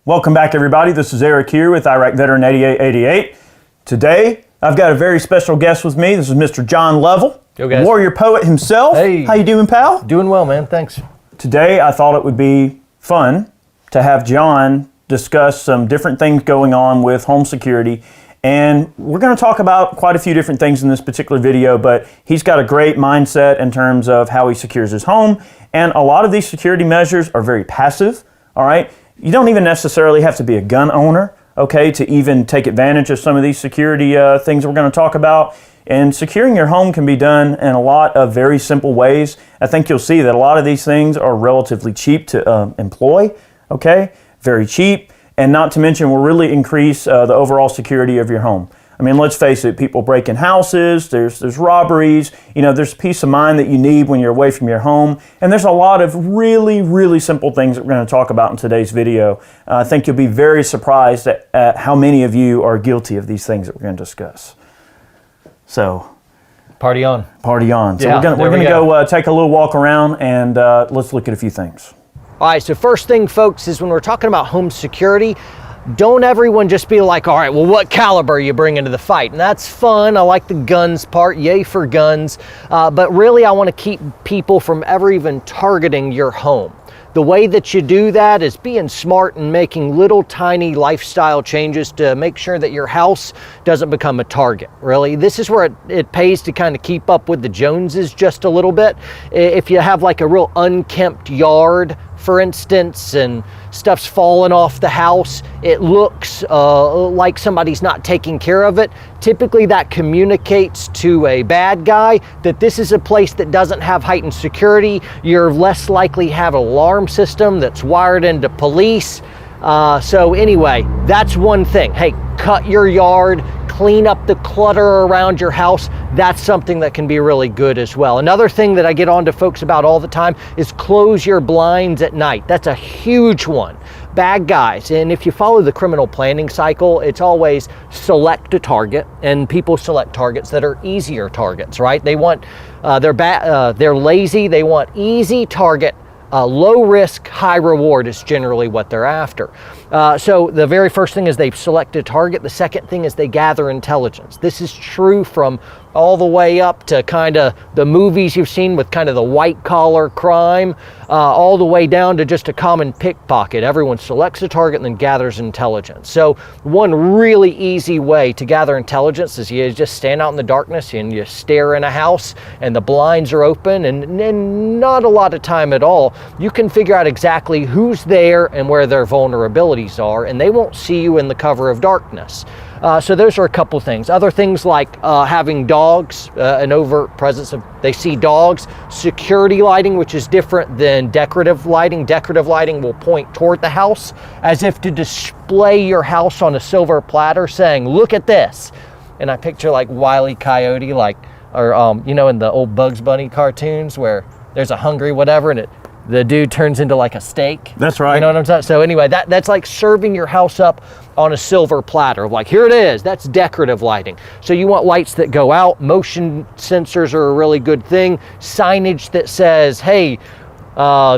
Welcome back, everybody. This is Eric here with Iraq Veteran 8888. Today, I've got a very special guest with me. This is Mr. John Lovell, Yo, guys. warrior poet himself. Hey. How you doing, pal? Doing well, man. Thanks. Today, I thought it would be fun to have John discuss some different things going on with home security. And we're going to talk about quite a few different things in this particular video, but he's got a great mindset in terms of how he secures his home. And a lot of these security measures are very passive, all right? You don't even necessarily have to be a gun owner, okay, to even take advantage of some of these security things we're going to talk about. And securing your home can be done in a lot of very simple ways. I think you'll see that a lot of these things are relatively cheap to employ, okay, very cheap. And not to mention will really increase the overall security of your home. I mean, let's face it, people break in houses, there's robberies, you know, there's peace of mind that you need when you're away from your home. And there's a lot of really, really simple things that we're going to talk about in today's video. I think you'll be very surprised at how many of you are guilty of these things that we're going to discuss. So, Party on. Party on. So Yeah, we're going to go take a little walk around and let's look at a few things. All right, so first thing, folks, is when we're talking about home security, don't everyone just be like, all right, well, what caliber you bring into the fight? And that's fun. I like the guns part. Yay for guns. But really, I want to keep people from ever even targeting your home. The way that you do that is being smart and making little tiny lifestyle changes to make sure that your house doesn't become a target, really. This is where it pays to kind of keep up with the Joneses just a little bit. If you have like a real unkempt yard, for instance, and stuff's falling off the house, it looks like somebody's not taking care of it. Typically that communicates to a bad guy that this is a place that doesn't have heightened security. You're less likely to have an alarm system that's wired into police. So anyway, that's one thing. Hey, cut your yard, clean up the clutter around your house. That's something that can be really good as well. Another thing that I get on to folks about all the time is close your blinds at night. That's a huge one. Bad guys, and if you follow the criminal planning cycle, it's always select a target, and people select targets that are easier targets, right? They want, they're lazy, they want easy target. Low risk, high reward is generally what they're after. So the very first thing is they select a target. The second thing is they gather intelligence. This is true from all the way up to kind of the movies you've seen with kind of the white collar crime, all the way down to just a common pickpocket. Everyone selects a target and then gathers intelligence. So one really easy way to gather intelligence is you just stand out in the darkness and you stare in a house and the blinds are open and not a lot of time at all. You can figure out exactly who's there and where their vulnerabilities are, and they won't see you in the cover of darkness. So those are a couple things. Other things like having dogs, an overt presence of, they see dogs, security lighting, which is different than decorative lighting. Decorative lighting will point toward the house as if to display your house on a silver platter saying, look at this. And I picture like Wile E. Coyote, like, or you know, in the old Bugs Bunny cartoons where there's a hungry whatever and the dude turns into like a steak. That's right. You know what I'm saying? So anyway, that's like serving your house up on a silver platter. Like, here it is. That's decorative lighting. So you want lights that go out. Motion sensors are a really good thing. Signage that says, hey,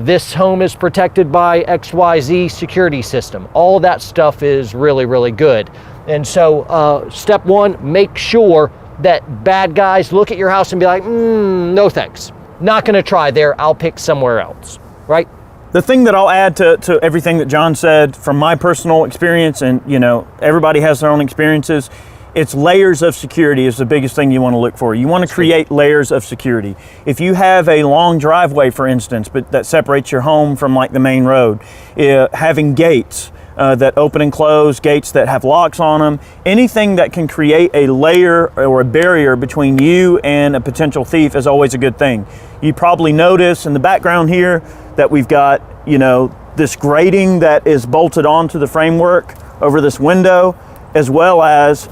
this home is protected by XYZ security system. All that stuff is really, really good. And so step one, make sure that bad guys look at your house and be like, no thanks. Not going to try there. I'll pick somewhere else, right? The thing that I'll add to everything that John said from my personal experience, and you know, everybody has their own experiences, it's layers of security is the biggest thing you want to look for. You want to create layers of security. If you have a long driveway, for instance, but that separates your home from like the main road, having gates that open and close, gates that have locks on them, anything that can create a layer or a barrier between you and a potential thief is always a good thing. You probably notice in the background here that we've got, you know, this grating that is bolted onto the framework over this window, as well as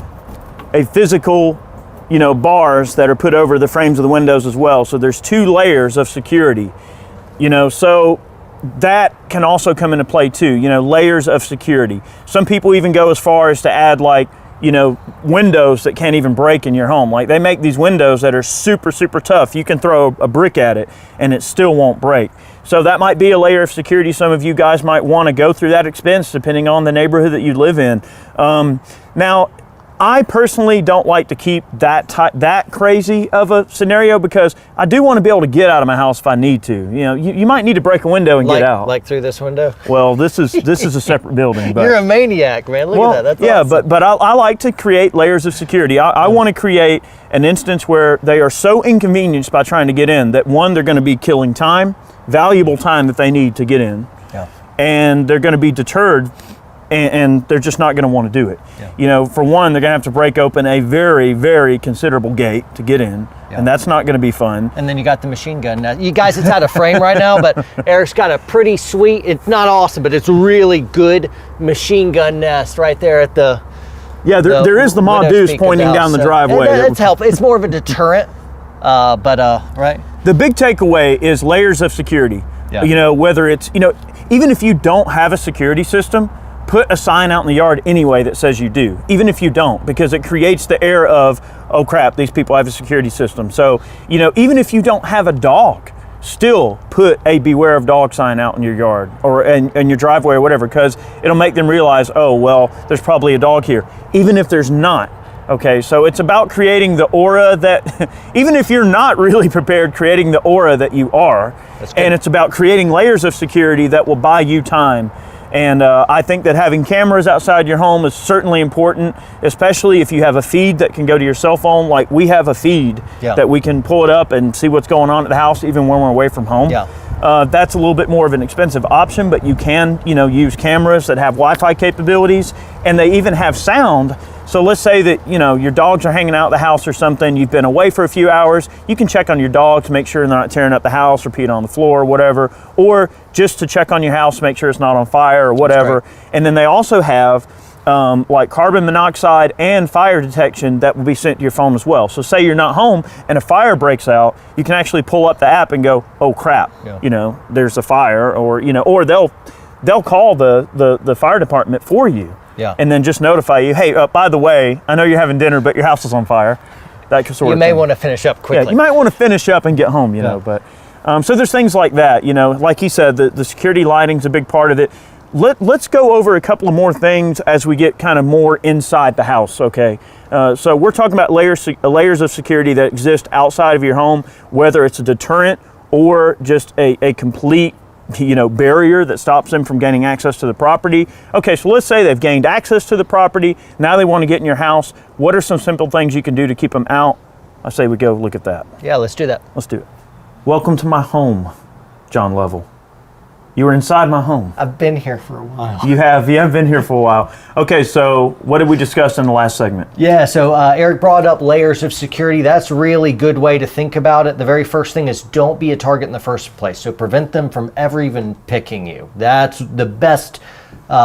a physical, you know, bars that are put over the frames of the windows as well. So there's two layers of security, you know, so that can also come into play too, you know, layers of security. Some people even go as far as to add like, you know, windows that can't even break in your home. Like they make these windows that are super, super tough. You can throw a brick at it and it still won't break. So that might be a layer of security. Some of you guys might want to go through that expense depending on the neighborhood that you live in. Now, I personally don't like to keep that crazy of a scenario because I do want to be able to get out of my house if I need to. You know, you might need to break a window and get out. Like through this window? Well, this is a separate building. But, you're a maniac, man. Look at that. That's awesome. but I like to create layers of security. I want to create an instance where they are so inconvenienced by trying to get in that, one, they're going to be killing time, valuable time that they need to get in, and they're going to be deterred. And they're just not going to want to do it. You know, for one, they're going to have to break open a very, very considerable gate to get in, and that's not going to be fun. And then you got the machine gun. Now, you guys, it's out of frame right now, but Eric's got a pretty sweet, it's not awesome, but it's really good machine gun nest right there at the... Yeah, there is the Ma Deuce pointing down the driveway. It's helpful. It's more of a deterrent, right? The big takeaway is layers of security. You know, whether it's, you know, even if you don't have a security system, put a sign out in the yard anyway that says you do, even if you don't, because it creates the air of, oh crap, these people have a security system. So, you know, even if you don't have a dog, still put a beware of dog sign out in your yard or in your driveway or whatever, because it'll make them realize, oh, well, there's probably a dog here, even if there's not. Okay, so it's about creating the aura that, even if you're not really prepared, creating the aura that you are. And it's about creating layers of security that will buy you time. And I think that having cameras outside your home is certainly important, especially if you have a feed that can go to your cell phone. Like we have a feed that we can pull it up and see what's going on at the house, even when we're away from home. That's a little bit more of an expensive option, but you can, you know, use cameras that have Wi-Fi capabilities, and they even have sound. So let's say that, you know, your dogs are hanging out at the house or something, you've been away for a few hours, you can check on your dogs, make sure they're not tearing up the house or peeing on the floor or whatever, or just to check on your house, make sure it's not on fire or whatever. And then they also have like carbon monoxide and fire detection that will be sent to your phone as well. So say you're not home and a fire breaks out, you can actually pull up the app and go, oh crap, you know, there's a fire, or, you know, or they'll call the fire department for you. And then just notify you, hey, by the way, I know you're having dinner, but your house is on fire. That sort of thing. You may want to finish up quickly. Yeah, you might want to finish up and get home, you know. But so there's things like that, you know. Like he said, the security lighting's a big part of it. Let's go over a couple of more things as we get kind of more inside the house, okay? So we're talking about layers of security that exist outside of your home, whether it's a deterrent or just a complete, you know, barrier that stops them from gaining access to the property. Okay, so let's say they've gained access to the property. Now they want to get in your house. What are some simple things you can do to keep them out? I say we go look at that. Yeah, let's do that. Let's do it. Welcome to my home, John Lovell. You were inside my home. I've been here for a while. You have been here for a while. Okay, so what did we discuss in the last segment? Yeah, so Eric brought up layers of security. That's a really good way to think about it. The very first thing is don't be a target in the first place. So prevent them from ever even picking you. That's the best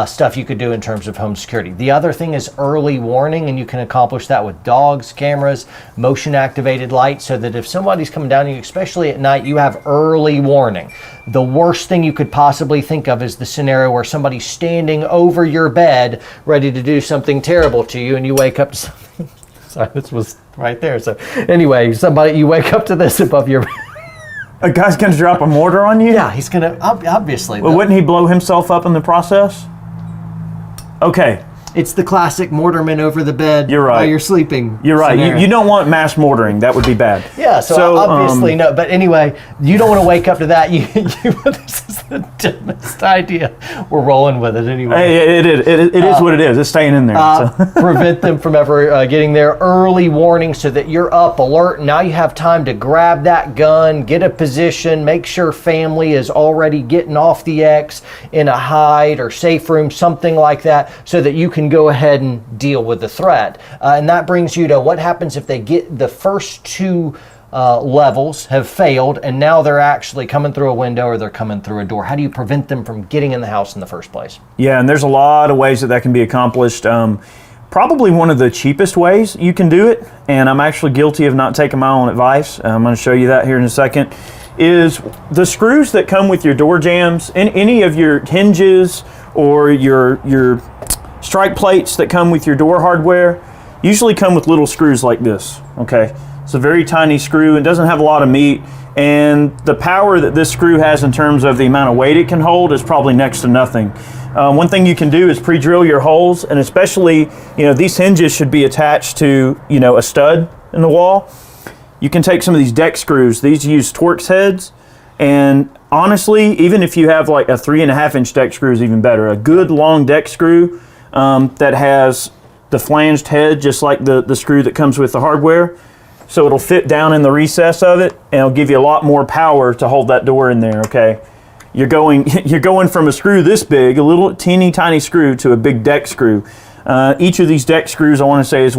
stuff you could do in terms of home security. The other thing is early warning, and you can accomplish that with dogs, cameras, motion activated lights, so that if somebody's coming down on you, especially at night, you have early warning. The worst thing you could possibly think of is the scenario where somebody's standing over your bed ready to do something terrible to you, and you wake up to something. Sorry, this was right there. So anyway, you wake up to this above your bed. A guy's gonna drop a mortar on you? Yeah, he's gonna, obviously. Well, wouldn't he blow himself up in the process? Okay. It's the classic mortarman over the bed while you're sleeping. You're right. You don't want mass mortaring. That would be bad. Yeah, so obviously no. But anyway, you don't want to wake up to that. This is the dumbest idea. We're rolling with it anyway. Hey, it is what it is. It's staying in there. Prevent them from ever getting there. Early warning so that you're up, alert. Now you have time to grab that gun, get a position, make sure family is already getting off the X in a hide or safe room, something like that, so that you can go ahead and deal with the threat. And that brings you to what happens if they get the first two levels have failed and now they're actually coming through a window or they're coming through a door. How do you prevent them from getting in the house in the first place? Yeah, and there's a lot of ways that can be accomplished. Probably one of the cheapest ways you can do it, and I'm actually guilty of not taking my own advice. I'm going to show you that here in a second, is the screws that come with your door jambs and any of your hinges or your strike plates that come with your door hardware usually come with little screws like this, okay? It's a very tiny screw and doesn't have a lot of meat. And the power that this screw has in terms of the amount of weight it can hold is probably next to nothing. One thing you can do is pre-drill your holes, and especially, these hinges should be attached to, a stud in the wall. You can take some of these deck screws. These use Torx heads, and honestly, even if you have like a 3.5-inch deck screw is even better. A good long deck screw that has the flanged head, just like the screw that comes with the hardware. So it'll fit down in the recess of it, and it'll give you a lot more power to hold that door in there, okay? You're going from a screw this big, a little teeny tiny screw, to a big deck screw. Each of these deck screws, I want to say, is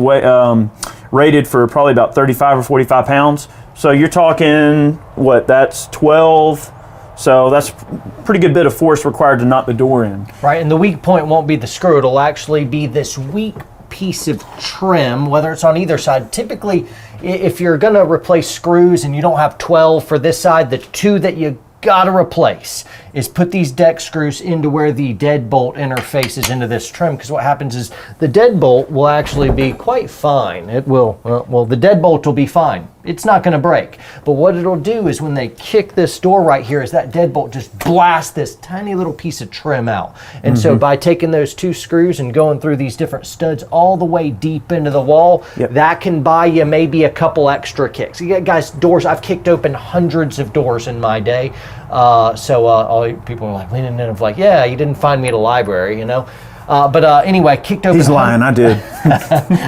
rated for probably about 35 or 45 pounds. So you're talking, that's 12. So that's a pretty good bit of force required to knock the door in. Right, and the weak point won't be the screw. It'll actually be this weak piece of trim, whether it's on either side. Typically, if you're going to replace screws and you don't have 12 for this side, the 2 that you got to replace is put these deck screws into where the deadbolt interfaces into this trim, because what happens is the deadbolt will actually be quite fine. It will, the deadbolt will be fine. It's not going to break. But what it'll do is when they kick this door right here, is that deadbolt just blasts this tiny little piece of trim out. And so by taking those 2 screws and going through these different studs all the way deep into the wall, that can buy you maybe a couple extra kicks. You get, guys, doors, I've kicked open hundreds of doors in my day. All people are like leaning in and like, yeah, you didn't find me at a library, Anyway, kicked open. He's lying, I did.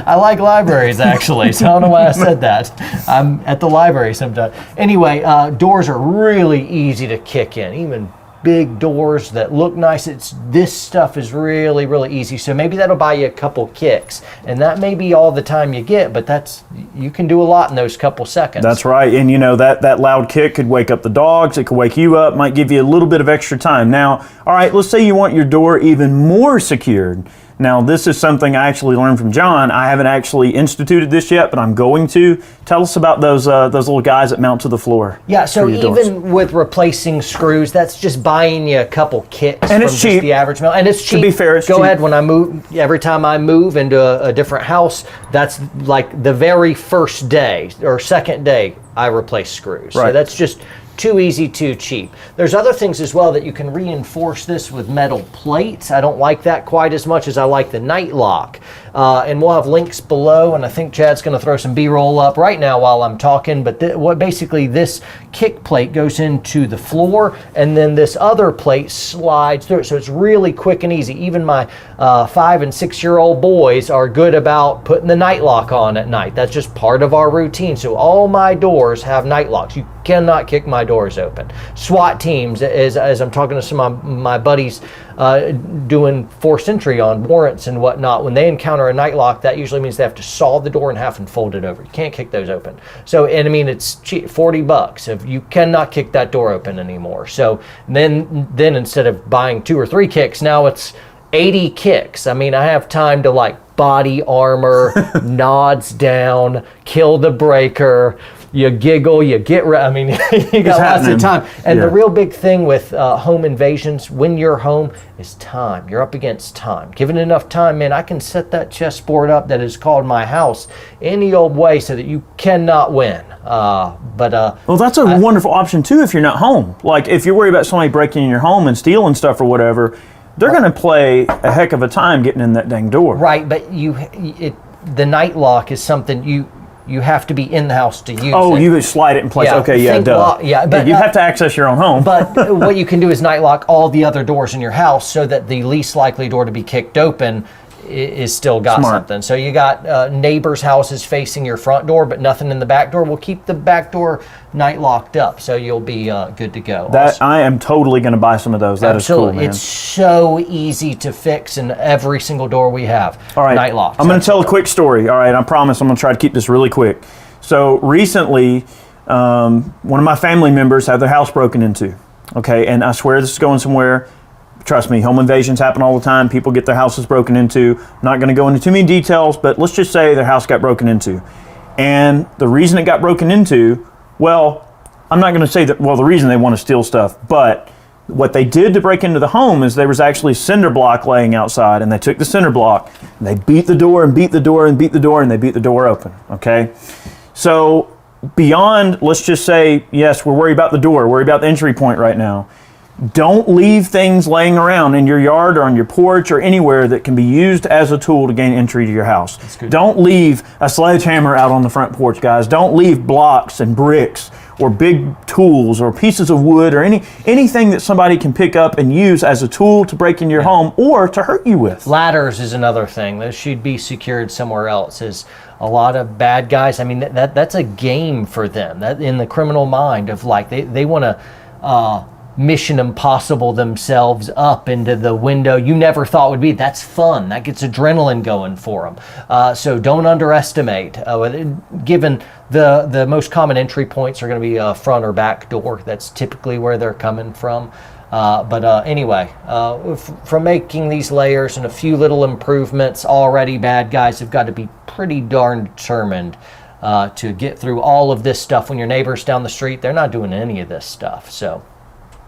I like libraries, actually, so I don't know why I said that. I'm at the library sometimes. Anyway, doors are really easy to kick in, even big doors that look nice. This stuff is really, really easy. So maybe that'll buy you a couple kicks, and that may be all the time you get, but you can do a lot in those couple seconds. That's right. And that loud kick could wake up the dogs. It could wake you up, might give you a little bit of extra time. Now, all right, let's say you want your door even more secured. Now, this is something I actually learned from John. I haven't actually instituted this yet, but I'm going to. Tell us about those little guys that mount to the floor. Yeah, so even with replacing screws, that's just buying you a couple kicks and from it's cheap. Just the average mill. And it's cheap. To be fair, it's Go cheap. ahead, when I move, every time I move into a different house, that's like the very first day or second day I replace screws. Right. So that's just too easy, too cheap. There's other things as well that you can reinforce this with metal plates. I don't like that quite as much as I like the night lock. And we'll have links below, and I think Chad's going to throw some B-roll up right now while I'm talking. But basically this kick plate goes into the floor, and then this other plate slides through it. So it's really quick and easy. Even my 5 and 6-year-old boys are good about putting the night lock on at night. That's just part of our routine. So all my doors have night locks. You cannot kick my doors open. SWAT teams, as I'm talking to some of my buddies doing forced entry on warrants and whatnot, when they encounter a night lock, that usually means they have to saw the door in half and fold it over. You can't kick those open. So, and I mean, it's cheap, $40. If you cannot kick that door open anymore. So then instead of buying 2 or 3 kicks, now it's 80 kicks. I mean, I have time to like body armor, nods down, kill the breaker. You giggle, you get I mean, you got lots of time. And the real big thing with home invasions, when you're home, is time. You're up against time. Given enough time, man, I can set that chessboard up that is called my house any old way so that you cannot win. Well, that's a wonderful option too if you're not home. Like if you're worried about somebody breaking in your home and stealing stuff or whatever, they're going to play a heck of a time getting in that dang door. Right, but the night lock is something you have to be in the house to use it. Oh, you would slide it in place. Yeah, okay, yeah, duh. But you have to access your own home. But what you can do is night lock all the other doors in your house so that the least likely door to be kicked open is still got something. So you got neighbors' houses facing your front door, but nothing in the back door. We'll keep the back door night locked up, so you'll be good to go. I am totally going to buy some of those. That Absolutely. Is cool, man. It's so easy to fix in every single door we have. All right, night lock. I'm going to tell a quick story. All right, I promise I'm going to try to keep this really quick. So recently, one of my family members had their house broken into. Okay, and I swear this is going somewhere. Trust me, home invasions happen all the time. People get their houses broken into. I'm not going to go into too many details, but let's just say their house got broken into. And the reason it got broken into, well, I'm not going to say that, well, the reason they want to steal stuff, but what they did to break into the home is there was actually cinder block laying outside, and they took the cinder block, and they beat the door and beat the door and beat the door, and they beat the door open, okay? So beyond, let's just say, yes, we're worried about the door, worried about the entry point right now. Don't leave things laying around in your yard or on your porch or anywhere that can be used as a tool to gain entry to your house. Don't leave a sledgehammer out on the front porch, guys. Don't leave blocks and bricks or big tools or pieces of wood or anything that somebody can pick up and use as a tool to break in your home or to hurt you with. Ladders is another thing. Those should be secured somewhere else. Is a lot of bad guys, I mean, that's a game for them. That in the criminal mind of like, they want to Mission Impossible themselves up into the window you never thought would be. That's fun. That gets adrenaline going for them. So don't underestimate. Given the most common entry points are going to be a front or back door. That's typically where they're coming from. Anyway, from making these layers and a few little improvements, already bad guys have got to be pretty darn determined to get through all of this stuff. When your neighbors down the street, they're not doing any of this stuff. So.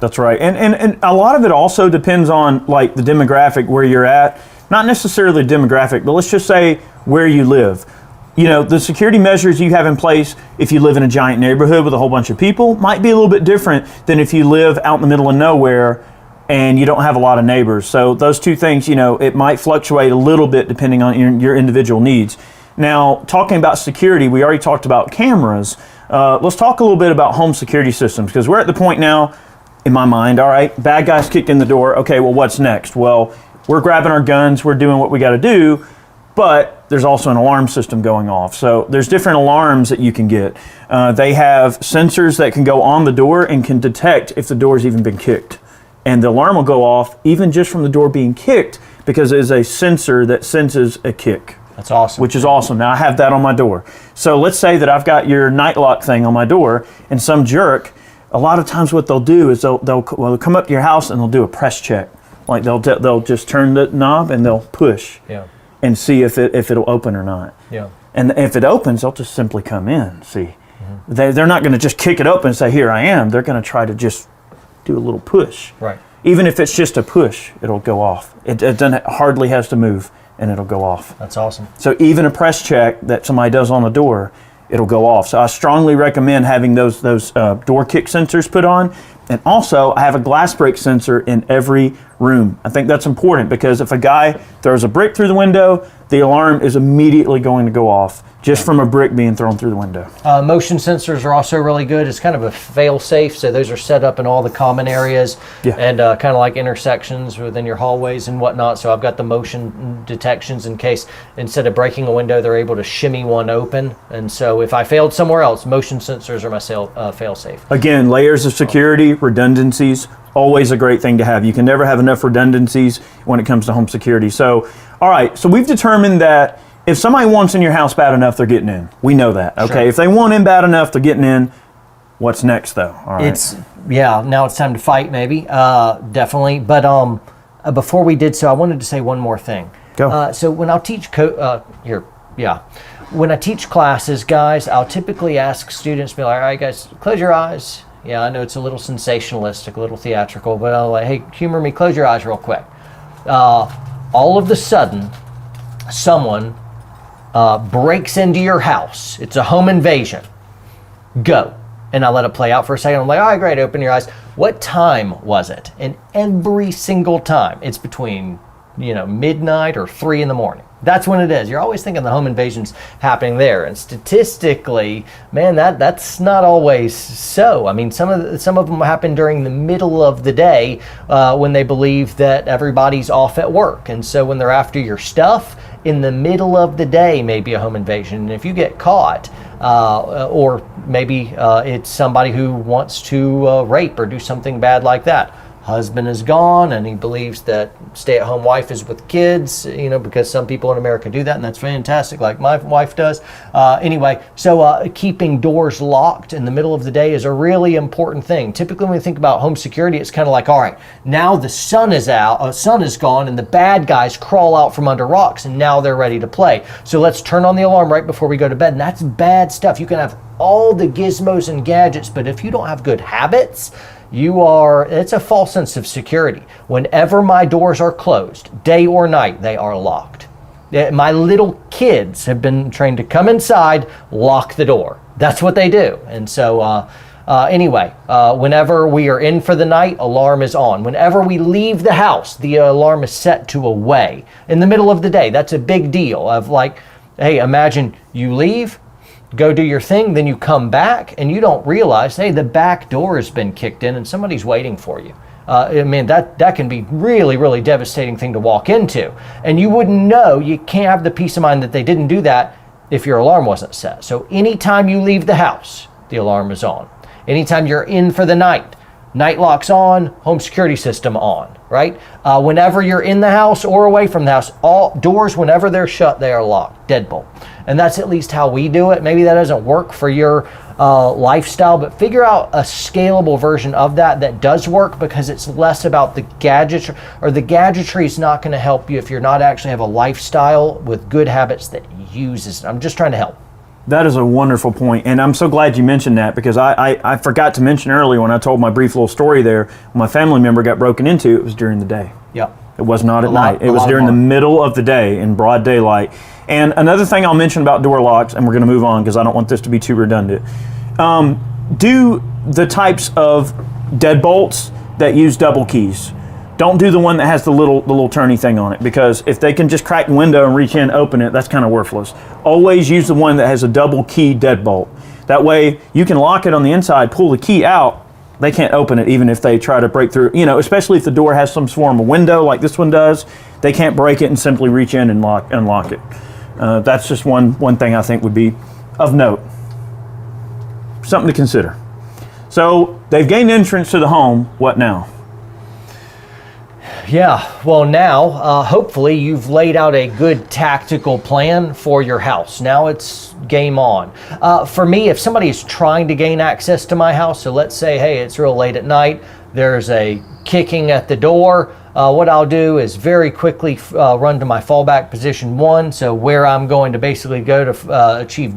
That's right. And a lot of it also depends on like the demographic where you're at. Not necessarily demographic, but let's just say where you live. You know, the security measures you have in place if you live in a giant neighborhood with a whole bunch of people might be a little bit different than if you live out in the middle of nowhere and you don't have a lot of neighbors. So those two things, you know, it might fluctuate a little bit depending on your individual needs. Now, talking about security, we already talked about cameras. Let's talk a little bit about home security systems, because we're at the point now in my mind, all right, bad guys kicked in the door. Okay, well, what's next? Well, we're grabbing our guns, we're doing what we got to do, but there's also an alarm system going off. So there's different alarms that you can get. They have sensors that can go on the door and can detect if the door's even been kicked. And the alarm will go off even just from the door being kicked, because it is a sensor that senses a kick. That's awesome. Which is awesome. Now I have that on my door. So let's say that I've got your night lock thing on my door, and some jerk, a lot of times what they'll do is they'll come up to your house and they'll do a press check. Like they'll just turn the knob and they'll push and see if it'll open or not. Yeah. And if it opens, they'll just simply come in. See, they're not going to just kick it open and say, "Here I am." They're going to try to just do a little push. Right. Even if it's just a push, it'll go off. It hardly has to move and it'll go off. That's awesome. So even a press check that somebody does on the door, it'll go off. So I strongly recommend having those door kick sensors put on. And also, I have a glass break sensor in every room. I think that's important, because if a guy throws a brick through the window, the alarm is immediately going to go off just from a brick being thrown through the window. Motion sensors are also really good. It's kind of a fail-safe, so those are set up in all the common areas and kind of like intersections within your hallways and whatnot. So I've got the motion detections in case instead of breaking a window, they're able to shimmy one open. And so if I failed somewhere else, motion sensors are my fail-safe. Again, layers of security, redundancies, always a great thing to have. You can never have enough redundancies when it comes to home security. So, all right, so we've determined that if somebody wants in your house bad enough, they're getting in. We know that, okay? Sure. If they want in bad enough, they're getting in. What's next, though? All right. Now it's time to fight, maybe, definitely. But before we did so, I wanted to say one more thing. Go. So when I'll teach when I teach classes, guys, I'll typically ask students, be like, all right, guys, close your eyes. Yeah, I know it's a little sensationalistic, a little theatrical, but I'll like, hey, humor me, close your eyes real quick. All of a sudden, someone breaks into your house. It's a home invasion. Go. And I let it play out for a second. I'm like, all right, great, open your eyes. What time was it? And every single time, it's between, midnight or 3 in the morning. That's when it is. You're always thinking the home invasion's happening there. And statistically, man, that's not always so. I mean, some of them happen during the middle of the day when they believe that everybody's off at work. And so when they're after your stuff, in the middle of the day may be a home invasion. And if you get caught, or maybe it's somebody who wants to rape or do something bad like that. Husband is gone and he believes that stay-at-home wife is with kids, because some people in America do that, and that's fantastic, like my wife does. Anyway, so keeping doors locked in the middle of the day is a really important thing. Typically when we think about home security, it's kind of like, all right, now the sun is out, sun is gone, and the bad guys crawl out from under rocks, and now they're ready to play. So let's turn on the alarm right before we go to bed, and that's bad stuff. You can have all the gizmos and gadgets, but if you don't have good habits, it's a false sense of security. Whenever my doors are closed, day or night, they are locked. My little kids have been trained to come inside, lock the door. That's what they do. And so anyway, whenever we are in for the night, alarm is on. Whenever we leave the house, the alarm is set to away. In the middle of the day, that's a big deal of like, hey, imagine you leave, go do your thing, then you come back and you don't realize, hey, the back door has been kicked in and somebody's waiting for you. I mean, that can be really, really devastating thing to walk into. And you wouldn't know, you can't have the peace of mind that they didn't do that if your alarm wasn't set. So anytime you leave the house, the alarm is on. Anytime you're in for the night, night lock's on, home security system on, right? Whenever you're in the house or away from the house, all doors, whenever they're shut, they are locked, deadbolt. And that's at least how we do it. Maybe that doesn't work for your lifestyle, but figure out a scalable version of that does work, because it's less about the gadgets, or the gadgetry is not going to help you if you're not actually have a lifestyle with good habits that uses it. I'm just trying to help. That is a wonderful point, and I'm so glad you mentioned that, because I forgot to mention earlier when I told my brief little story there, when my family member got broken into, it was during the day. Yep. It was not at night. It was during the middle of the day in broad daylight. And another thing I'll mention about door locks, and we're going to move on because I don't want this to be too redundant. Do the types of deadbolts that use double keys. Don't do the one that has the little turny thing on it, because if they can just crack the window and reach in and open it, that's kind of worthless. Always use the one that has a double key deadbolt. That way you can lock it on the inside, pull the key out, they can't open it even if they try to break through. You know, especially if the door has some form of window like this one does, they can't break it and simply reach in and unlock it. That's just one thing I think would be of note. Something to consider. So they've gained entrance to the home. What now? Yeah, well now, hopefully you've laid out a good tactical plan for your house. Now it's game on. For me, if somebody is trying to gain access to my house, so let's say, hey, it's real late at night, there's a kicking at the door, what I'll do is very quickly run to my fallback position 1, so where I'm going to basically go to achieve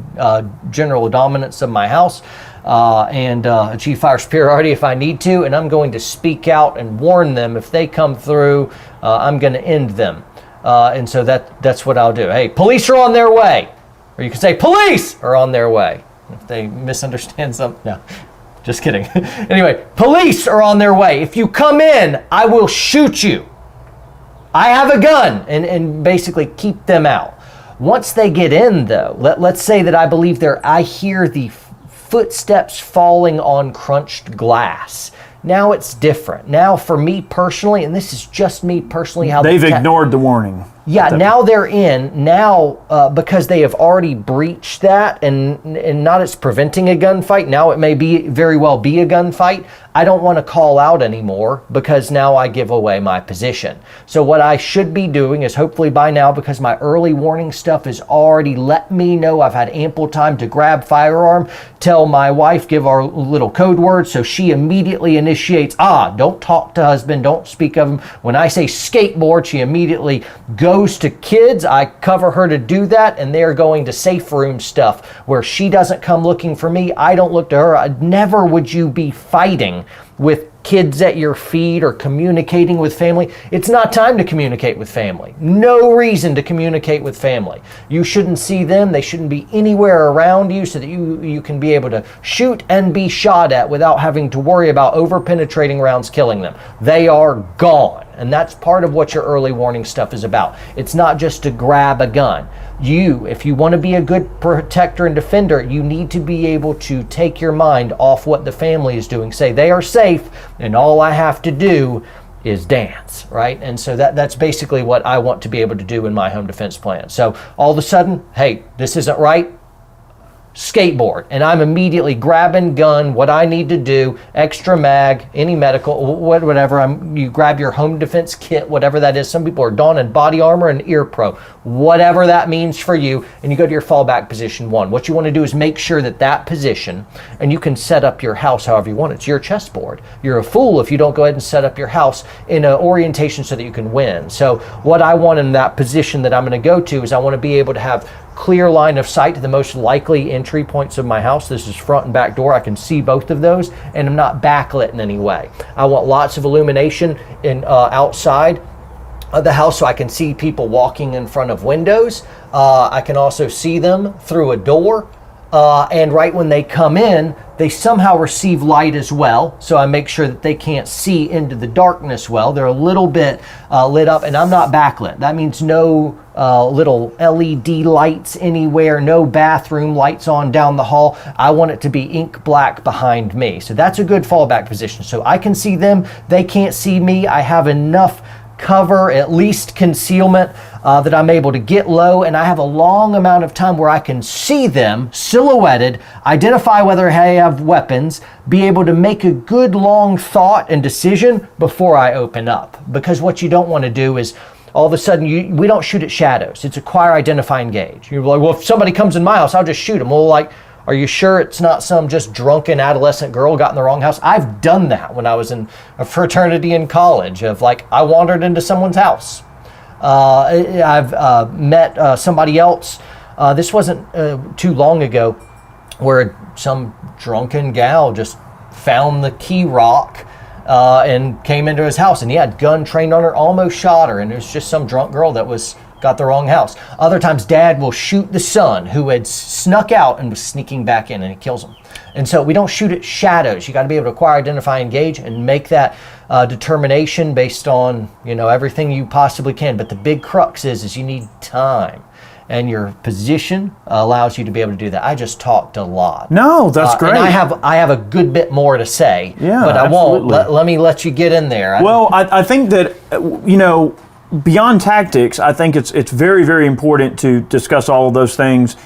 general dominance of my house. And achieve fire superiority if I need to, and I'm going to speak out and warn them. If they come through, I'm going to end them. And so that's what I'll do. Hey, police are on their way. Or you can say, police are on their way. If they misunderstand something, no, just kidding. Anyway, police are on their way. If you come in, I will shoot you. I have a gun, and basically keep them out. Once they get in, though, let's say that I hear the footsteps falling on crunched glass. Now it's different. Now for me personally, and this is just me personally, how they've ignored the warning. Yeah, now they're in. Now, because they have already breached that, and not it's preventing a gunfight. Now it may very well be a gunfight. I don't want to call out anymore, because now I give away my position. So what I should be doing is, hopefully by now, because my early warning stuff has already let me know I've had ample time to grab firearm, tell my wife, give our little code word, so she immediately initiates, don't talk to husband, don't speak of him. When I say skateboard, she immediately goes to kids. I cover her to do that, and they're going to safe room stuff where she doesn't come looking for me. I don't look to her. Never would you be fighting with kids at your feet or communicating with family. It's not time to communicate with family. No reason to communicate with family. You shouldn't see them. They shouldn't be anywhere around you, so that you can be able to shoot and be shot at without having to worry about over-penetrating rounds killing them. They are gone. And that's part of what your early warning stuff is about. It's not just to grab a gun. If you want to be a good protector and defender, you need to be able to take your mind off what the family is doing. Say they are safe, and all I have to do is dance, right? And so that's basically what I want to be able to do in my home defense plan. So all of a sudden, hey, this isn't right. Skateboard, and I'm immediately grabbing gun, what I need to do, extra mag, any medical, whatever. You grab your home defense kit, whatever that is. Some people are donning body armor and ear pro, whatever that means for you, and you go to your fallback position 1. What you want to do is make sure that position, and you can set up your house however you want. It's your chessboard. You're a fool if you don't go ahead and set up your house in an orientation so that you can win. So what I want in that position that I'm going to go to is I want to be able to have clear line of sight to the most likely entry points of my house. This is front and back door. I can see both of those, and I'm not backlit in any way. I want lots of illumination outside. of the house so I can see people walking in front of windows. I can also see them through a door. And right when they come in, they somehow receive light as well. So I make sure that they can't see into the darkness well. They're a little bit lit up, and I'm not backlit. That means no little LED lights anywhere, no bathroom lights on down the hall. I want it to be ink black behind me. So that's a good fallback position. So I can see them, they can't see me. I have enough cover, at least concealment, that I'm able to get low, and I have a long amount of time where I can see them silhouetted, identify whether they have weapons, be able to make a good long thought and decision before I open up. Because what you don't want to do is all of a sudden, we don't shoot at shadows. It's acquire, identify, engage. You're like, well, if somebody comes in my house, I'll just shoot them. Well, like, are you sure it's not some just drunken adolescent girl got in the wrong house? I've done that when I was in a fraternity in college of like, I wandered into someone's house. I've met somebody else. This wasn't too long ago where some drunken gal just found the key rock and came into his house, and he had gun trained on her, almost shot her, and it was just some drunk girl that got the wrong house. Other times dad will shoot the son who had snuck out and was sneaking back in, and he kills him. And so we don't shoot at shadows. You got to be able to acquire, identify, engage, and make that determination based on, everything you possibly can. But the big crux is you need time, and your position allows you to be able to do that. I just talked a lot. No, that's great. And I have a good bit more to say, yeah, but I absolutely. won't. Let me let you get in there. Well, I think that, beyond tactics, I think it's very, very important to discuss all of those things.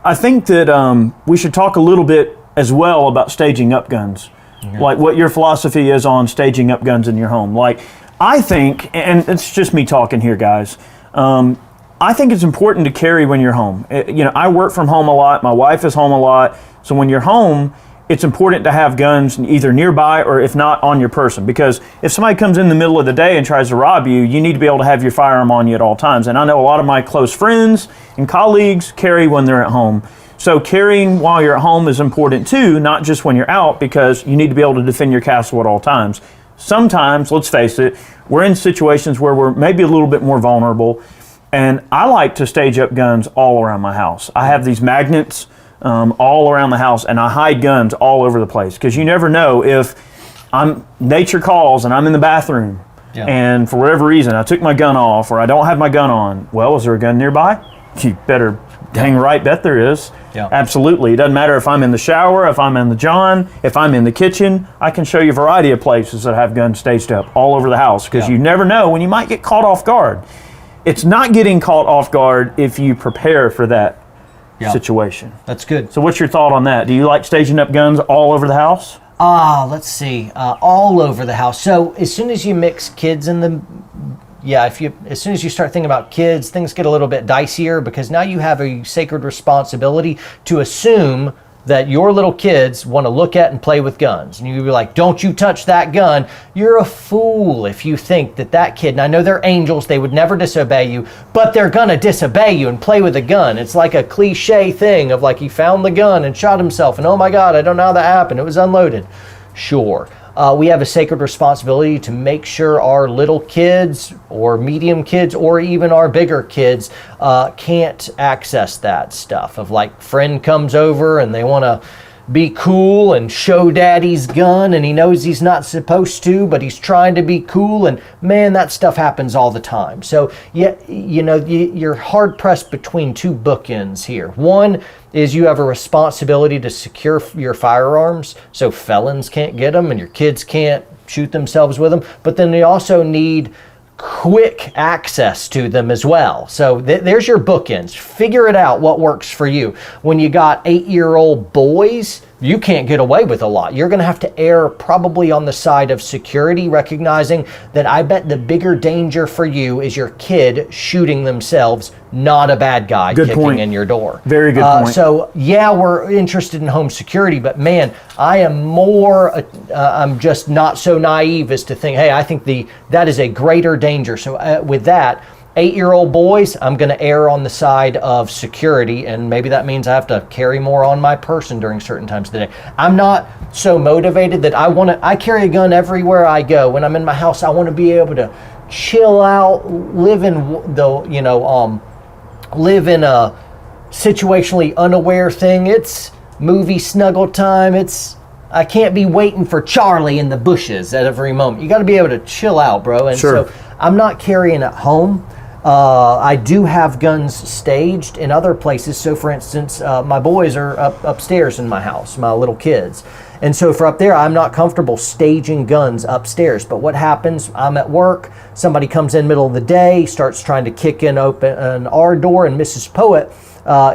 I think that we should talk a little bit as well about staging up guns. Okay. Like what your philosophy is on staging up guns in your home. Like, I think, and it's just me talking here, guys, I think it's important to carry when you're home. I work from home a lot. My wife is home a lot. So when you're home, it's important to have guns either nearby or if not on your person, because if somebody comes in the middle of the day and tries to rob you, you need to be able to have your firearm on you at all times. And I know a lot of my close friends and colleagues carry when they're at home. So carrying while you're at home is important too, not just when you're out, because you need to be able to defend your castle at all times. Sometimes, let's face it, we're in situations where we're maybe a little bit more vulnerable, and I like to stage up guns all around my house. I have these magnets all around the house, and I hide guns all over the place, because you never know if nature calls and I'm in the bathroom, and for whatever reason I took my gun off or I don't have my gun on. Well, is there a gun nearby? You better dang right bet there is. Yeah. Absolutely. It doesn't matter if I'm in the shower, if I'm in the john, if I'm in the kitchen. I can show you a variety of places that have guns staged up all over the house, because you never know when you might get caught off guard. It's not getting caught off guard if you prepare for that situation. That's good. So what's your thought on that? Do you like staging up guns all over the house? Let's see. All over the house. So as soon as you mix kids in the... as soon as you start thinking about kids, things get a little bit dicier, because now you have a sacred responsibility to assume that your little kids want to look at and play with guns. And you'd be like, don't you touch that gun. You're a fool if you think that kid, and I know they're angels, they would never disobey you, but they're going to disobey you and play with a gun. It's like a cliche thing of like he found the gun and shot himself, and oh my God, I don't know how that happened. It was unloaded. Sure. We have a sacred responsibility to make sure our little kids or medium kids or even our bigger kids can't access that stuff of like friend comes over and they want to be cool and show daddy's gun, and he knows he's not supposed to, but he's trying to be cool, and man, that stuff happens all the time. So you're hard pressed between two bookends here. One is you have a responsibility to secure your firearms so felons can't get them and your kids can't shoot themselves with them, but then they also need quick access to them as well. So there's your bookends. Figure it out what works for you. When you got 8-year-old boys, you can't get away with a lot. You're going to have to err probably on the side of security, recognizing that I bet the bigger danger for you is your kid shooting themselves, not a bad guy kicking in your door. Very good point. So yeah, we're interested in home security, but man, I am more, I'm just not so naive as to think, hey, I think that is a greater danger. So with that, 8-year-old boys, I'm going to err on the side of security, and maybe that means I have to carry more on my person during certain times of the day. I'm not so motivated that I carry a gun everywhere I go. When I'm in my house, I want to be able to chill out, live in a situationally unaware thing. It's movie snuggle time. I can't be waiting for Charlie in the bushes at every moment. You got to be able to chill out, bro. And Sure. so I'm not carrying at home. I do have guns staged in other places. So for instance, my boys are upstairs in my house, my little kids. And so for up there, I'm not comfortable staging guns upstairs. But what happens, I'm at work, somebody comes in middle of the day, starts trying to kick in open our door, and Mrs. Poet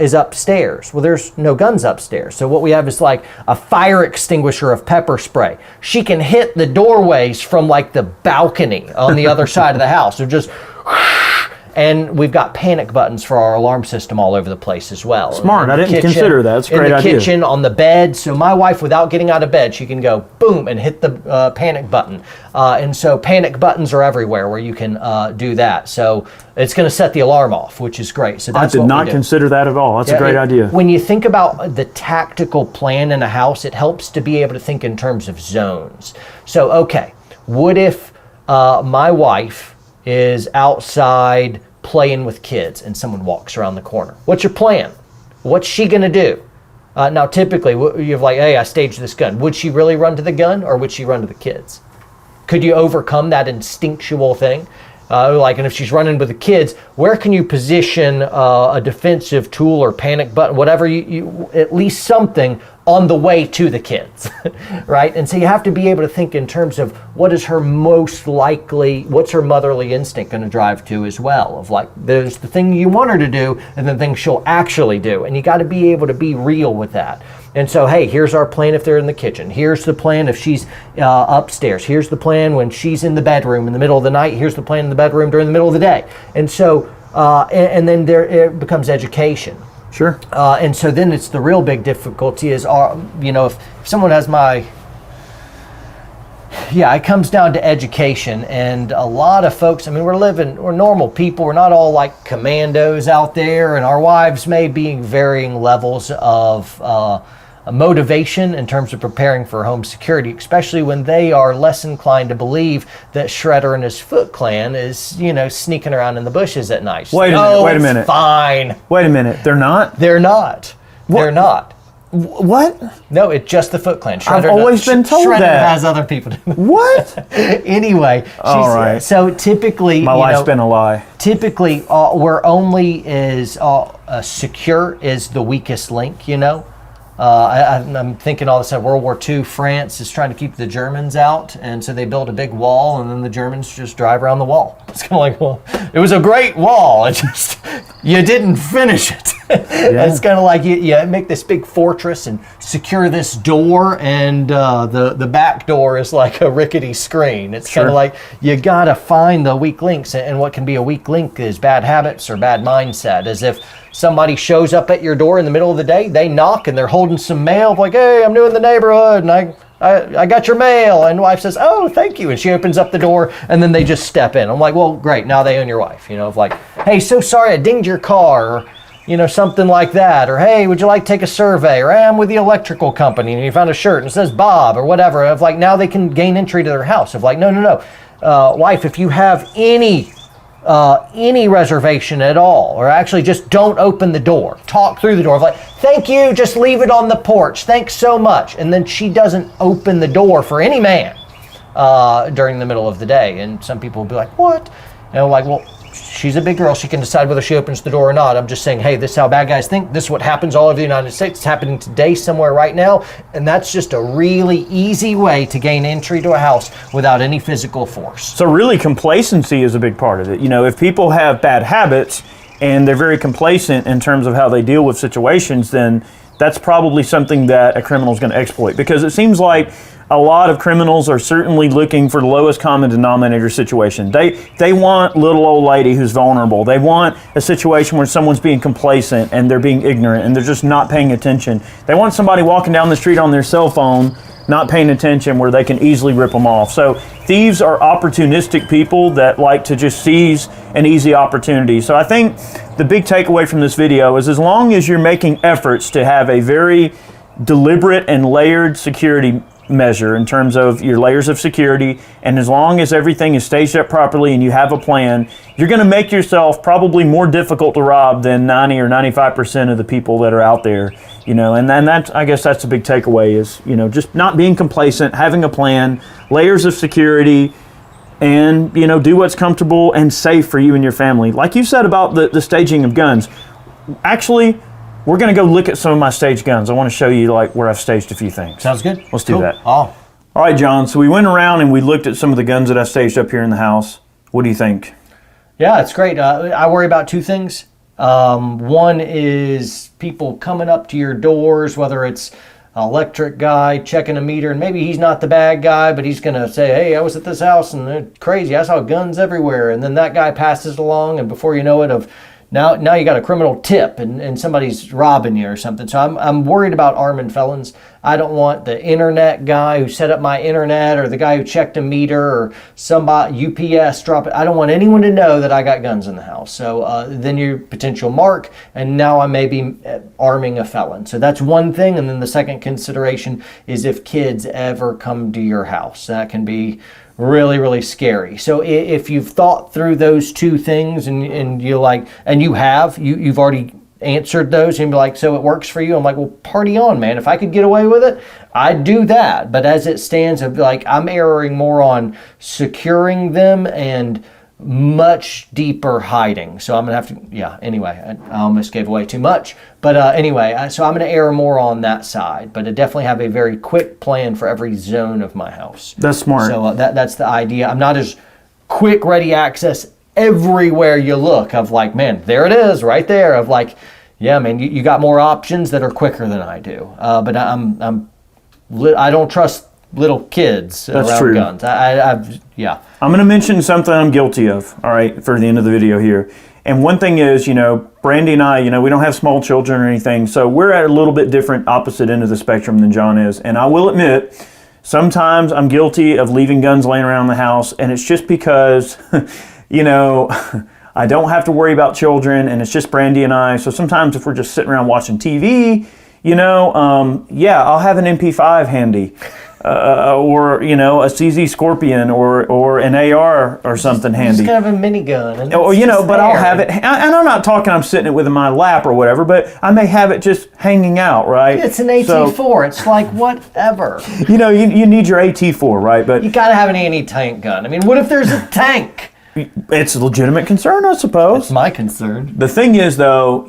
is upstairs. Well, there's no guns upstairs. So what we have is like a fire extinguisher of pepper spray. She can hit the doorways from like the balcony on the other side of the house. So just... And we've got panic buttons for our alarm system all over the place as well. Smart. I didn't consider that. That's a great idea. In the kitchen, on the bed. So my wife, without getting out of bed, she can go boom and hit the panic button. And so panic buttons are everywhere where you can do that. So it's going to set the alarm off, which is great. So that's I did not consider that at all. That's a great idea. When you think about the tactical plan in a house, it helps to be able to think in terms of zones. So, okay, what if my wife is outside playing with kids and someone walks around the corner? What's your plan? What's she gonna do? Now typically you're like, hey, I staged this gun. Would she really run to the gun, or would she run to the kids? Could you overcome that instinctual thing? And if she's running with the kids, where can you position a defensive tool or panic button, whatever, you at least something on the way to the kids, right? And so you have to be able to think in terms of what's her motherly instinct going to drive to as well, of like, there's the thing you want her to do and the thing she'll actually do. And you got to be able to be real with that. And so, hey, here's our plan if they're in the kitchen. Here's the plan if she's upstairs. Here's the plan when she's in the bedroom in the middle of the night. Here's the plan in the bedroom during the middle of the day. And so, and then it becomes education. Sure. And so then it's the real big difficulty is, if someone has it comes down to education. And a lot of folks, we're normal people. We're not all like commandos out there, and our wives may be varying levels of motivation in terms of preparing for home security, especially when they are less inclined to believe that Shredder and his Foot Clan is, sneaking around in the bushes at night. Wait a minute. Fine. Wait a minute. They're not? They're not. What? They're not. What? No, it's just the Foot Clan. I've always been told Shredder that. has other people do it. What? Anyway. All right. So typically, my life's been a lie. Typically, we're only as secure is the weakest link, I'm thinking all of a sudden World War II, France is trying to keep the Germans out, and so they build a big wall, and then the Germans just drive around the wall. It's kind of like, well, it was a great wall, it just, you didn't finish it. Yeah. It's kind of like you make this big fortress and secure this door, and the back door is like a rickety screen. It's kind of like you got to find the weak links, and what can be a weak link is bad habits or bad mindset, as if somebody shows up at your door in the middle of the day, they knock and they're holding some mail, like, hey, I'm new in the neighborhood and I got your mail. And wife says, oh, thank you. And she opens up the door and then they just step in. I'm like, well, great. Now they own your wife, of like, hey, so sorry I dinged your car, or, something like that. Or, hey, would you like to take a survey? Or, hey, I'm with the electrical company and you found a shirt and it says Bob or whatever. Of like, now they can gain entry to their house. Of like, no. Wife, if you have any reservation at all, or actually just don't open the door, talk through the door, like, thank you, just leave it on the porch, thanks so much. And then she doesn't open the door for any man during the middle of the day. And some people will be like, what? Like, well, she's a big girl, she can decide whether she opens the door or not. I'm just saying, hey, this is how bad guys think. This is what happens all over the United States. It's happening today somewhere right now. And that's just a really easy way to gain entry to a house without any physical force. So really, complacency is a big part of it. If people have bad habits and they're very complacent in terms of how they deal with situations, then that's probably something that a criminal is going to exploit, because it seems like a lot of criminals are certainly looking for the lowest common denominator situation. They want little old lady who's vulnerable. They want a situation where someone's being complacent and they're being ignorant and they're just not paying attention. They want somebody walking down the street on their cell phone not paying attention where they can easily rip them off. So thieves are opportunistic people that like to just seize an easy opportunity. So I think the big takeaway from this video is, as long as you're making efforts to have a very deliberate and layered security measure in terms of your layers of security, and as long as everything is staged up properly and you have a plan, you're going to make yourself probably more difficult to rob than 90 or 95% of the people that are out there, and then I guess that's a big takeaway is, just not being complacent, having a plan, layers of security, and, do what's comfortable and safe for you and your family. Like you said about the staging of guns, actually, we're going to go look at some of my staged guns. I want to show you where I've staged a few things. Sounds good. Let's do that. Oh. All right, John. So we went around and we looked at some of the guns that I staged up here in the house. What do you think? Yeah, it's great. I worry about two things. One is people coming up to your doors, whether it's an electric guy checking a meter, and maybe he's not the bad guy, but he's going to say, hey, I was at this house and they're crazy. I saw guns everywhere. And then that guy passes along, and before you know it, Now you got a criminal tip and somebody's robbing you or something. So I'm worried about arming felons. I don't want the internet guy who set up my internet or the guy who checked a meter or somebody UPS drop it. I don't want anyone to know that I got guns in the house. So then you're potential mark, and now I may be arming a felon. So that's one thing. And then the second consideration is if kids ever come to your house. That can be really, really scary. So if you've thought through those two things and you've already answered those and be like, so it works for you, I'm like, well, party on, man. If I could get away with it, I'd do that. But as it stands, I'm erring more on securing them and much deeper hiding. So I'm gonna have to, anyway, I almost gave away too much. But anyway, so I'm gonna err more on that side, but I definitely have a very quick plan for every zone of my house. That's smart. So that's the idea. I'm not as quick, ready access everywhere you look of man, there it is right there of yeah, man, you got more options that are quicker than I do. But I don't trust little kids That's around true. guns. I'm going to mention something I'm guilty of, all right, for the end of the video here. And one thing is, Brandy and I, we don't have small children or anything, so we're at a little bit different opposite end of the spectrum than John is. And I will admit, sometimes I'm guilty of leaving guns laying around the house, and it's just because, I don't have to worry about children, and it's just Brandy and I. So sometimes if we're just sitting around watching TV, I'll have an MP5 handy. Or a CZ Scorpion or an AR or something handy. Just kind of a minigun. But I'll have it, and I'm not talking I'm sitting it with in my lap or whatever, but I may have it just hanging out, right? It's an AT-4. It's like whatever. You need your AT-4, right? But you got to have an anti-tank gun. I mean, what if there's a tank? It's a legitimate concern, I suppose. It's my concern. The thing is, though,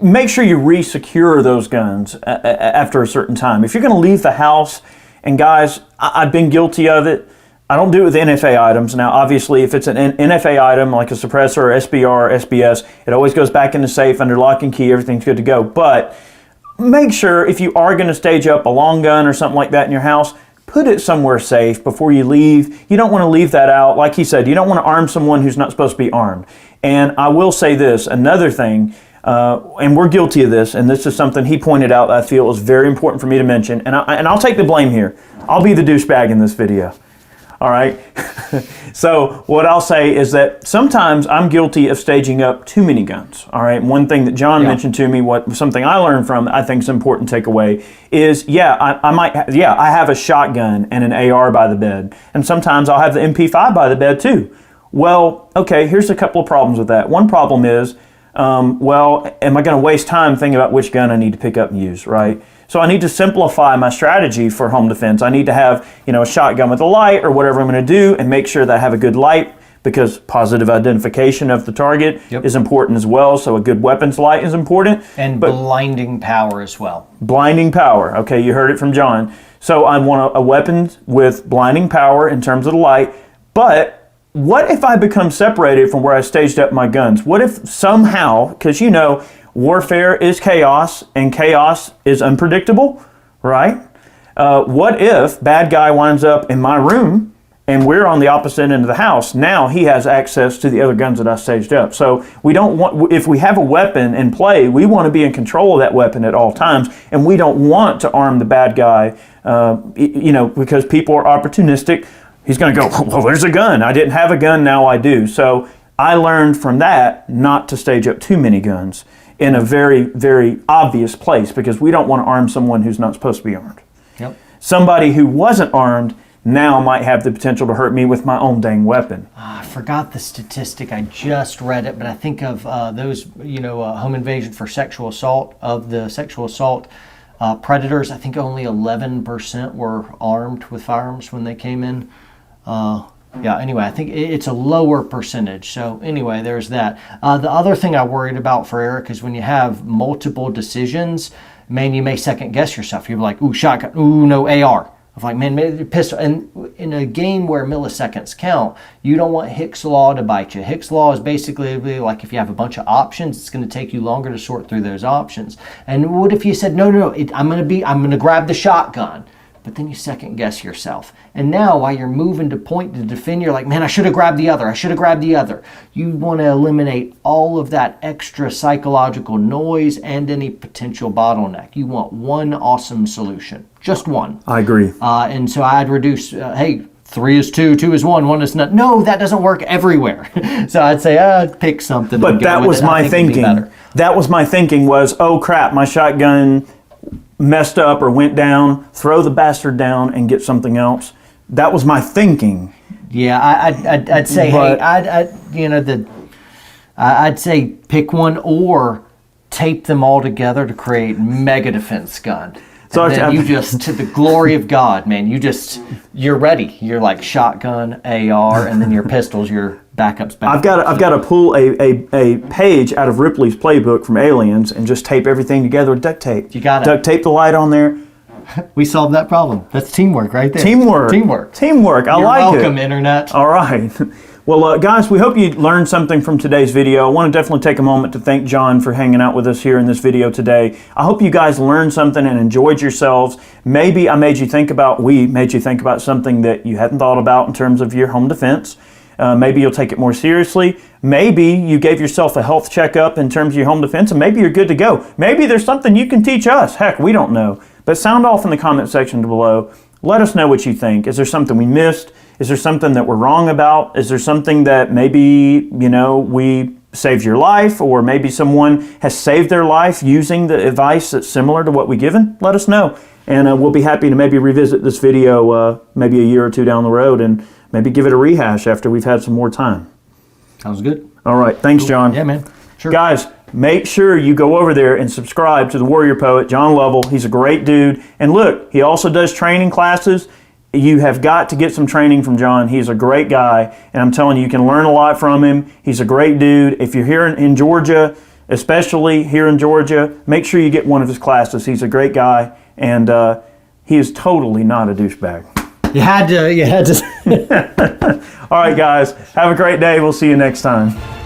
make sure you re-secure those guns after a certain time. If you're going to leave the house. And guys, I've been guilty of it. I don't do it with NFA items. Now, obviously, if it's an NFA item like a suppressor or SBR or SBS, it always goes back in the safe under lock and key. Everything's good to go. But make sure if you are going to stage up a long gun or something like that in your house, put it somewhere safe before you leave. You don't want to leave that out. Like he said, you don't want to arm someone who's not supposed to be armed. And I will say this, another thing, and we're guilty of this, and this is something he pointed out that I feel is very important for me to mention, and I'll take the blame here. I'll be the douchebag in this video, all right? So what I'll say is that sometimes I'm guilty of staging up too many guns, all right? One thing that John mentioned to me, something I learned from, I think is an important takeaway, is I have a shotgun and an AR by the bed, and sometimes I'll have the MP5 by the bed too. Well, okay, here's a couple of problems with that. One problem is, am I going to waste time thinking about which gun I need to pick up and use, right? So I need to simplify my strategy for home defense. I need to have, a shotgun with a light or whatever I'm going to do, and make sure that I have a good light, because positive identification of the target is important as well. So a good weapons light is important. And blinding power as well. Blinding power. Okay, you heard it from John. So I want a weapon with blinding power in terms of the light, but what if I become separated from where I staged up my guns? What if somehow, because warfare is chaos and chaos is unpredictable, right? What if bad guy winds up in my room and we're on the opposite end of the house? Now he has access to the other guns that I staged up. So we don't want, if we have a weapon in play, we want to be in control of that weapon at all times, and we don't want to arm the bad guy, because people are opportunistic. He's going to go, well, there's a gun. I didn't have a gun, now I do. So I learned from that not to stage up too many guns in a very, very obvious place, because we don't want to arm someone who's not supposed to be armed. Yep. Somebody who wasn't armed now might have the potential to hurt me with my own dang weapon. I forgot the statistic. I just read it, but I think of those, home invasion for sexual assault, of the sexual assault predators, I think only 11% were armed with firearms when they came in. Anyway, I think it's a lower percentage. So anyway, there's that. The other thing I worried about for Eric is when you have multiple decisions, man, you may second guess yourself. You're like, ooh, shotgun, ooh, no, AR. I'm like, man, maybe pistol. And in a game where milliseconds count, you don't want Hick's Law to bite you. Hick's Law is basically like, if you have a bunch of options, it's going to take you longer to sort through those options. And what if you said, no, I'm going to grab the shotgun. But then you second guess yourself. And now while you're moving to point to defend, you're like, man, I should have grabbed the other. You want to eliminate all of that extra psychological noise and any potential bottleneck. You want one awesome solution, just one. I agree. And so I'd reduce, 3 is 2, 2 is 1, 1 is not. No, that doesn't work everywhere. So I'd say, pick something. But that was my thinking. That was my thinking was, oh crap, my shotgun messed up or went down, throw the bastard down and get something else. That was my thinking. Yeah, I'd say, I'd say pick one or tape them all together to create mega defense gun. So then you just, to the glory of God, man, you're ready. You're like shotgun, AR, and then your pistols, your backups. I've got to pull a page out of Ripley's playbook from Aliens and just tape everything together with duct tape. You got it. Duct tape the light on there. We solved that problem. That's teamwork right there. Teamwork. I like it. You're welcome, Internet. All right. Well, guys, we hope you learned something from today's video. I want to definitely take a moment to thank John for hanging out with us here in this video today. I hope you guys learned something and enjoyed yourselves. Maybe we made you think about something that you hadn't thought about in terms of your home defense. Maybe you'll take it more seriously. Maybe you gave yourself a health checkup in terms of your home defense, and maybe you're good to go. Maybe there's something you can teach us. Heck, we don't know. But sound off in the comment section below. Let us know what you think. Is there something we missed? Is there something that we're wrong about? Is there something that maybe, we saved your life, or maybe someone has saved their life using the advice that's similar to what we've given? Let us know. And we'll be happy to maybe revisit this video maybe a year or two down the road and maybe give it a rehash after we've had some more time. Sounds good. All right. Thanks, John. Yeah, man. Sure. Guys, make sure you go over there and subscribe to the Warrior Poet, John Lovell. He's a great dude. And look, he also does training classes. You have got to get some training from John. He's a great guy, and I'm telling you, you can learn a lot from him. He's a great dude. If you're here in Georgia, especially here in Georgia, make sure you get one of his classes. He's a great guy, and he is totally not a douchebag. You had to. All right, guys, have a great day. We'll see you next time.